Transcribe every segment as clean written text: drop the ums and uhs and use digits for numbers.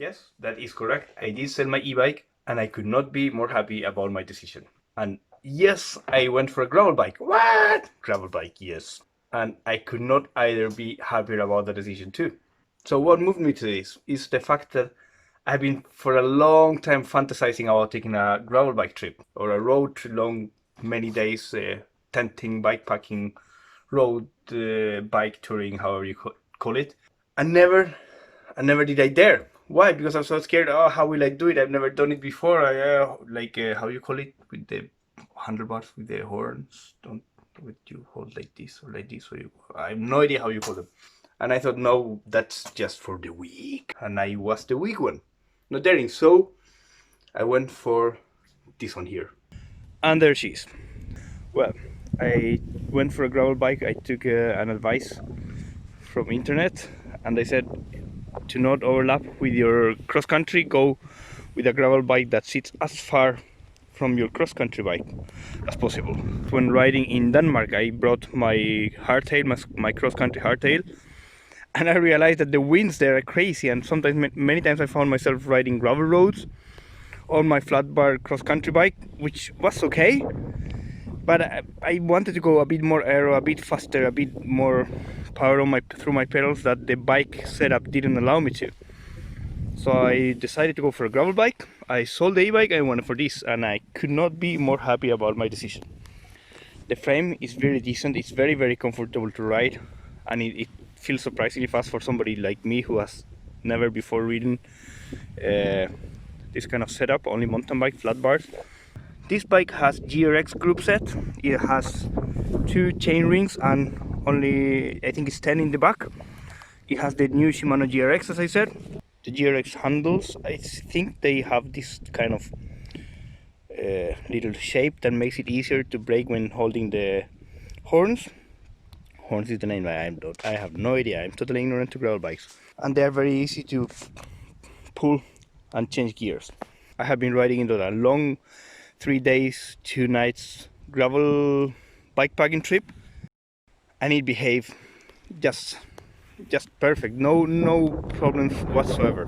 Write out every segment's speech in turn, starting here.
Yes, that is correct. I did sell my e-bike and I could not be more happy about my decision. And yes, I went for a gravel bike. What? Gravel bike, yes. And I could not either be happier about the decision too. So what moved me to this is the fact that I've been for a long time fantasizing about taking a gravel bike trip or a road long many days, tenting, bikepacking, road bike touring, however you call it. And never did I dare. Why? Because I'm so scared. Oh, how will I do it? I've never done it before. How you call it with the handlebars with the horns. Don't would you hold like this or like this? Or you? I have no idea how you call them. And I thought, no, that's just for the weak. And I was the weak one, not daring. So I went for this one here. And there she is. Well, I went for a gravel bike. I took an advice from internet, and they said to not overlap with your cross country, go with a gravel bike that sits as far from your cross country bike as possible. When riding in Denmark, I brought my hardtail, my cross country hardtail, and I realized that the winds there are crazy, and sometimes, many times I found myself riding gravel roads on my flat bar cross country bike, which was okay, but I wanted to go a bit more aero, a bit faster, a bit more power on through my pedals that the bike setup didn't allow me to. So I decided to go for a gravel bike. I sold the e-bike, I went for this, and I could not be more happy about my decision. The frame is very decent, it's very comfortable to ride, and it feels surprisingly fast for somebody like me who has never before ridden this kind of setup, only mountain bike, flat bars. This bike has GRX group set. It has 2 chain rings and only, I think it's 10 in the back. It has the new Shimano GRX, as I said. The GRX handles, I think they have this kind of little shape that makes it easier to brake when holding the horns. Horns is the name. I have no idea. I'm totally ignorant to gravel bikes. And they are very easy to pull and change gears. I have been riding into a long 3 days, 2 nights gravel bikepacking trip, and it behaved just perfect. No problems whatsoever.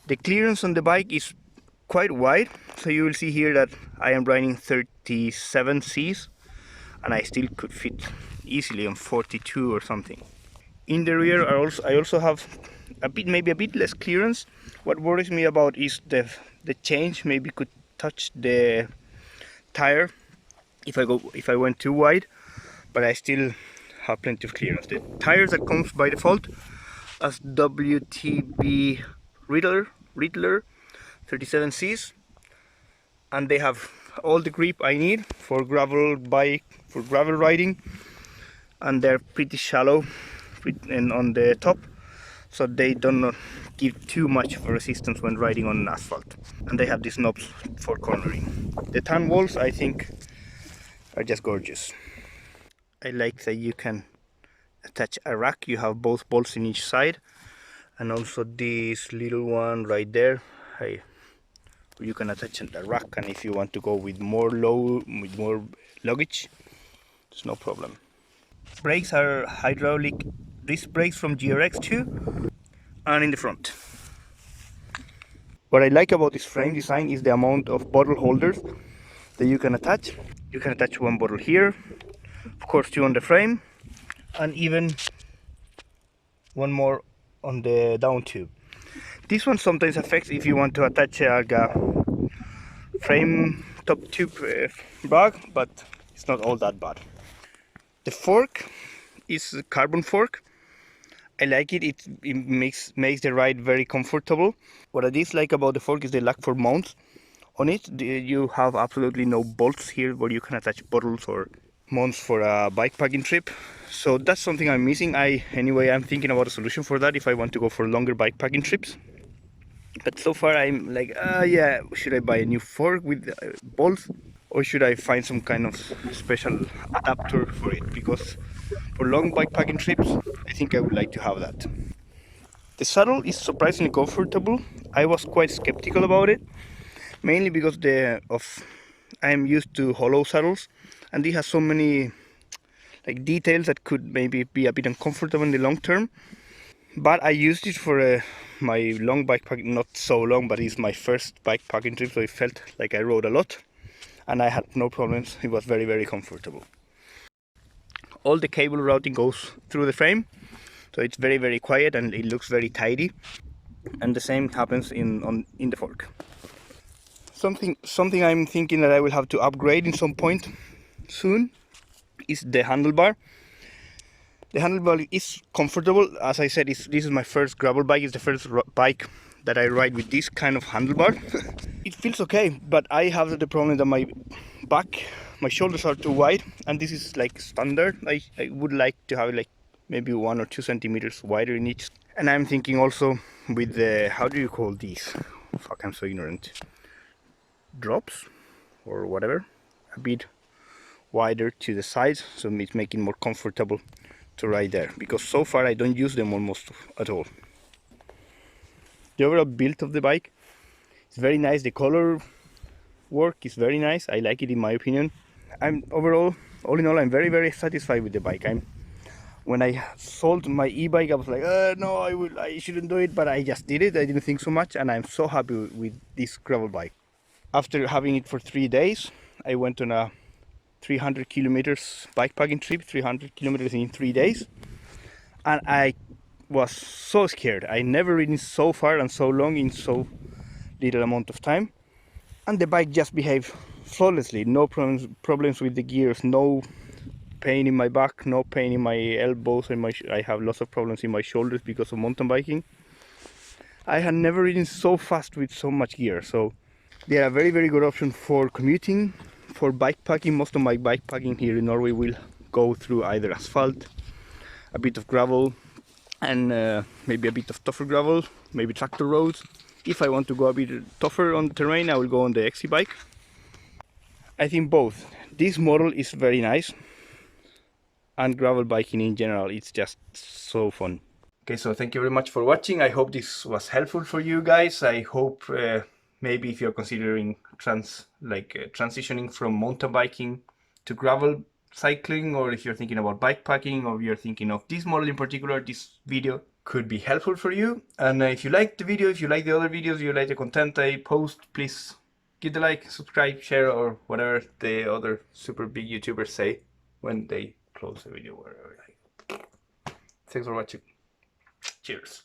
The clearance on the bike is quite wide, so you will see here that I am riding 37 Cs, and I still could fit easily on 42 or something. In the rear, I also have maybe a bit less clearance. What worries me about is the change maybe could touch the tire if I went too wide, but I still have plenty of clearance. The tires that comes by default as WTB Riddler 37Cs, and they have all the grip I need for gravel riding, and they're pretty shallow and on the top, so they do not give too much of resistance when riding on asphalt. And they have these knobs for cornering. The tan walls, I think, are just gorgeous. I like that you can attach a rack. You have both bolts in each side, and also this little one right there. You can attach a rack, and if you want to go with more luggage, there's no problem. Brakes are hydraulic disc brakes from GRX too, and in the front. What I like about this frame design is the amount of bottle holders that you can attach. You can attach 1 bottle here, of course 2 on the frame, and even 1 more on the down tube. This one sometimes affects if you want to attach a frame top tube bag, but it's not all that bad. The fork is a carbon fork. I like it. It makes the ride very comfortable. What I dislike about the fork is the lack for mounts on it. You have absolutely no bolts here where you can attach bottles or mounts for a bikepacking trip. So that's something I'm missing. Anyway, I'm thinking about a solution for that if I want to go for longer bikepacking trips. But so far I'm like, yeah, should I buy a new fork with bolts, or should I find some kind of special adapter for it? Because for long bikepacking trips, I think I would like to have that. The saddle is surprisingly comfortable. I was quite skeptical about it, mainly because I am used to hollow saddles, and they have so many details that could maybe be a bit uncomfortable in the long term. but I used it for my long bikepacking, not so long, but it's my first bikepacking trip, so it felt like I rode a lot and I had no problems. It was very, very comfortable. All the cable routing goes through the frame, so it's very, very quiet and it looks very tidy. And the same happens in the fork. Something I'm thinking that I will have to upgrade in some point soon is the handlebar. The handlebar is comfortable. As I said, this is my first gravel bike. It's the first bike that I ride with this kind of handlebar. It feels okay, but I have the problem that my shoulders are too wide, and this is like standard. I would like to have like maybe 1 or 2 centimeters wider in each. And I'm thinking also with the, how do you call these? Fuck, I'm so ignorant. Drops or whatever, a bit wider to the sides, so it's making more comfortable to ride there, because so far I don't use them almost at all. The overall build of the bike is very nice. The color work is very nice. I like it, in my opinion. All in all, I'm very, very satisfied with the bike. When I sold my e-bike, I was like, no, I shouldn't do it, but I just did it. I didn't think so much, and I'm so happy with this gravel bike. After having it for 3 days, I went on a 300 kilometers bikepacking trip, 300 kilometers in 3 days, and I was so scared. I never ridden so far and so long in so little amount of time, and the bike just behaved flawlessly. No problems with the gears, no pain in my back, no pain in my elbows, and I have lots of problems in my shoulders because of mountain biking. I had never ridden so fast with so much gear, so they are a very, very good option for commuting, for bikepacking. Most of my bikepacking here in Norway will go through either asphalt, a bit of gravel, and maybe a bit of tougher gravel, maybe tractor roads. If I want to go a bit tougher on the terrain, I will go on the XC bike. I think both. This model is very nice, and gravel biking in general, it's just so fun. Okay, so thank you very much for watching. I hope this was helpful for you guys. I hope maybe if you're considering transitioning from mountain biking to gravel cycling, or if you're thinking about bikepacking, or you're thinking of this model in particular, this video could be helpful for you. And if you like the video, if you like the other videos, you like the content I post, please give the like, subscribe, share, or whatever the other super big YouTubers say when they close the video. Thanks for watching. Cheers.